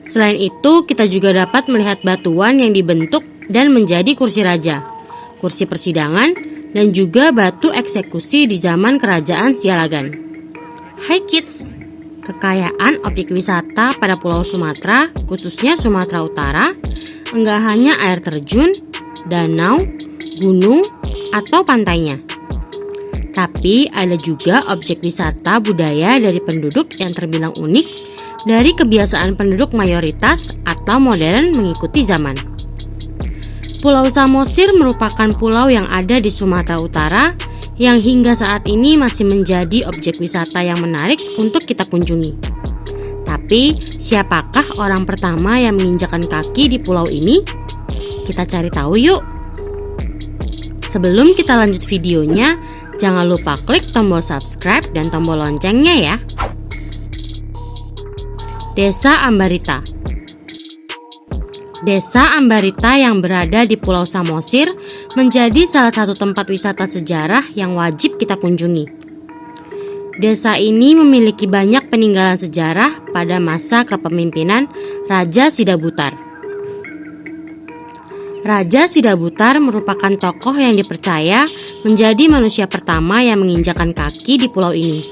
Selain itu, kita juga dapat melihat batuan yang dibentuk dan menjadi kursi raja, kursi persidangan, dan juga batu eksekusi di zaman kerajaan Sialagan. Hai kids, kekayaan objek wisata pada Pulau Sumatera, khususnya Sumatera Utara, enggak hanya air terjun, danau, gunung, atau pantainya. Tapi ada juga objek wisata budaya dari penduduk yang terbilang unik dari kebiasaan penduduk mayoritas atau modern mengikuti zaman. Pulau Samosir merupakan pulau yang ada di Sumatera Utara yang hingga saat ini masih menjadi objek wisata yang menarik untuk kita kunjungi. Tapi, siapakah orang pertama yang menginjakkan kaki di pulau ini? Kita cari tahu yuk. Sebelum kita lanjut videonya, jangan lupa klik tombol subscribe dan tombol loncengnya ya. Desa Ambarita. Desa Ambarita yang berada di Pulau Samosir menjadi salah satu tempat wisata sejarah yang wajib kita kunjungi. Desa ini memiliki banyak peninggalan sejarah pada masa kepemimpinan Raja Sidabutar. Raja Sidabutar merupakan tokoh yang dipercaya menjadi manusia pertama yang menginjakkan kaki di pulau ini.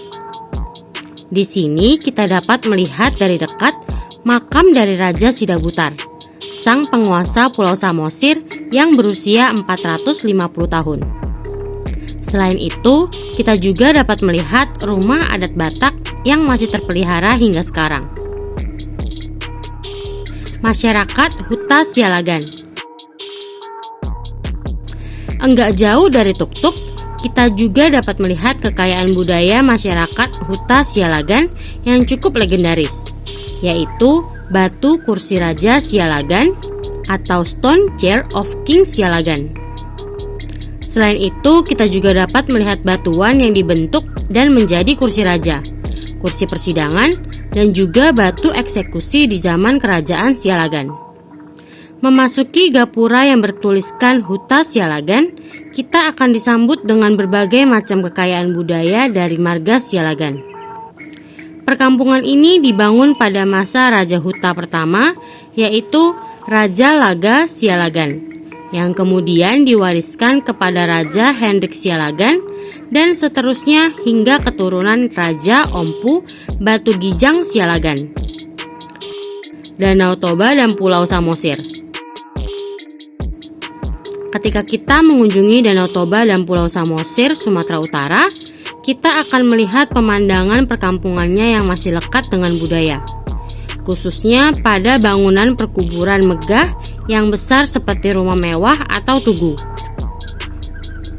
Di sini kita dapat melihat dari dekat makam dari Raja Sidabutar, sang penguasa Pulau Samosir yang berusia 450 tahun. Selain itu, kita juga dapat melihat rumah adat Batak yang masih terpelihara hingga sekarang. Masyarakat Huta Sialagan. Enggak jauh dari Tuk-Tuk, kita juga dapat melihat kekayaan budaya masyarakat Huta Sialagan yang cukup legendaris, yaitu batu kursi Raja Sialagan atau Stone Chair of King Sialagan. Selain itu, kita juga dapat melihat batuan yang dibentuk dan menjadi kursi raja, kursi persidangan, dan juga batu eksekusi di zaman kerajaan Sialagan. Memasuki gapura yang bertuliskan Huta Sialagan, kita akan disambut dengan berbagai macam kekayaan budaya dari marga Sialagan. Perkampungan ini dibangun pada masa Raja Huta pertama, yaitu Raja Laga Sialagan, yang kemudian diwariskan kepada Raja Hendrik Sialagan dan seterusnya hingga keturunan Raja Ompu Batu Gijang Sialagan. Danau Toba dan Pulau Samosir. Ketika kita mengunjungi Danau Toba dan Pulau Samosir, Sumatera Utara, kita akan melihat pemandangan perkampungannya yang masih lekat dengan budaya, khususnya pada bangunan perkuburan megah yang besar seperti rumah mewah atau tugu.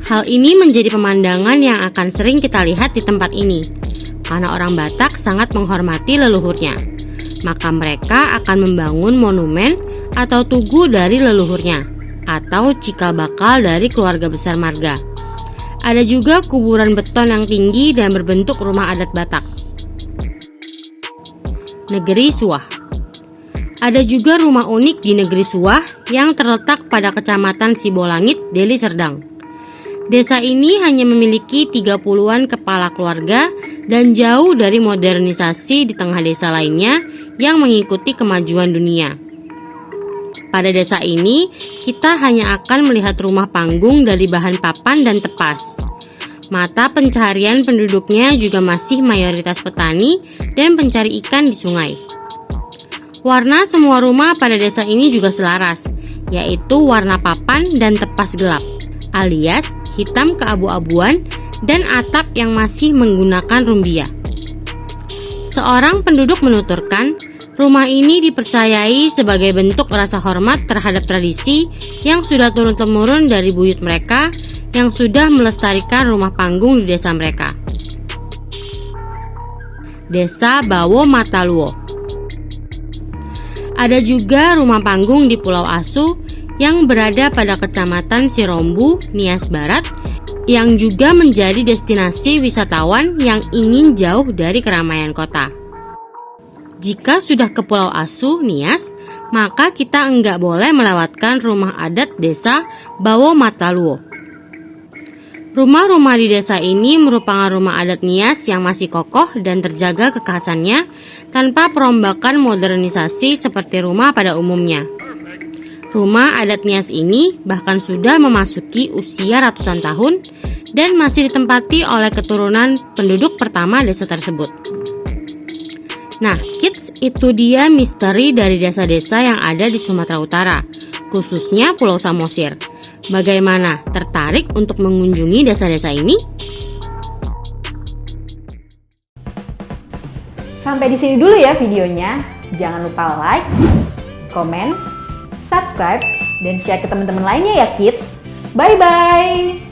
Hal ini menjadi pemandangan yang akan sering kita lihat di tempat ini, karena orang Batak sangat menghormati leluhurnya, maka mereka akan membangun monumen atau tugu dari leluhurnya, atau cikal bakal dari keluarga besar marga. Ada juga kuburan beton yang tinggi dan berbentuk rumah adat Batak. Negeri Suah. Ada juga rumah unik di Negeri Suah yang terletak pada Kecamatan Sibolangit, Deli Serdang. Desa ini hanya memiliki 30-an kepala keluarga dan jauh dari modernisasi di tengah desa lainnya yang mengikuti kemajuan dunia. Pada desa ini, kita hanya akan melihat rumah panggung dari bahan papan dan tepas. Mata pencaharian penduduknya juga masih mayoritas petani dan pencari ikan di sungai. Warna semua rumah pada desa ini juga selaras, yaitu warna papan dan tepas gelap, alias hitam keabu-abuan, dan atap yang masih menggunakan rumbia. Seorang penduduk menuturkan, rumah ini dipercayai sebagai bentuk rasa hormat terhadap tradisi yang sudah turun-temurun dari buyut mereka yang sudah melestarikan rumah panggung di desa mereka. Desa Bawo Mataluo. Ada juga rumah panggung di Pulau Asu yang berada pada Kecamatan Sirombu, Nias Barat, yang juga menjadi destinasi wisatawan yang ingin jauh dari keramaian kota. Jika sudah ke Pulau Asu, Nias, maka kita enggak boleh melewatkan rumah adat desa Bawo Mataluo. Rumah-rumah di desa ini merupakan rumah adat Nias yang masih kokoh dan terjaga kekhasannya tanpa perombakan modernisasi seperti rumah pada umumnya. Rumah adat Nias ini bahkan sudah memasuki usia ratusan tahun dan masih ditempati oleh keturunan penduduk pertama desa tersebut. Nah, kids, itu dia misteri dari desa-desa yang ada di Sumatera Utara, khususnya Pulau Samosir. Bagaimana? Tertarik untuk mengunjungi desa-desa ini? Sampai di sini dulu ya videonya. Jangan lupa like, komen, subscribe, dan share ke teman-teman lainnya ya kids. Bye-bye!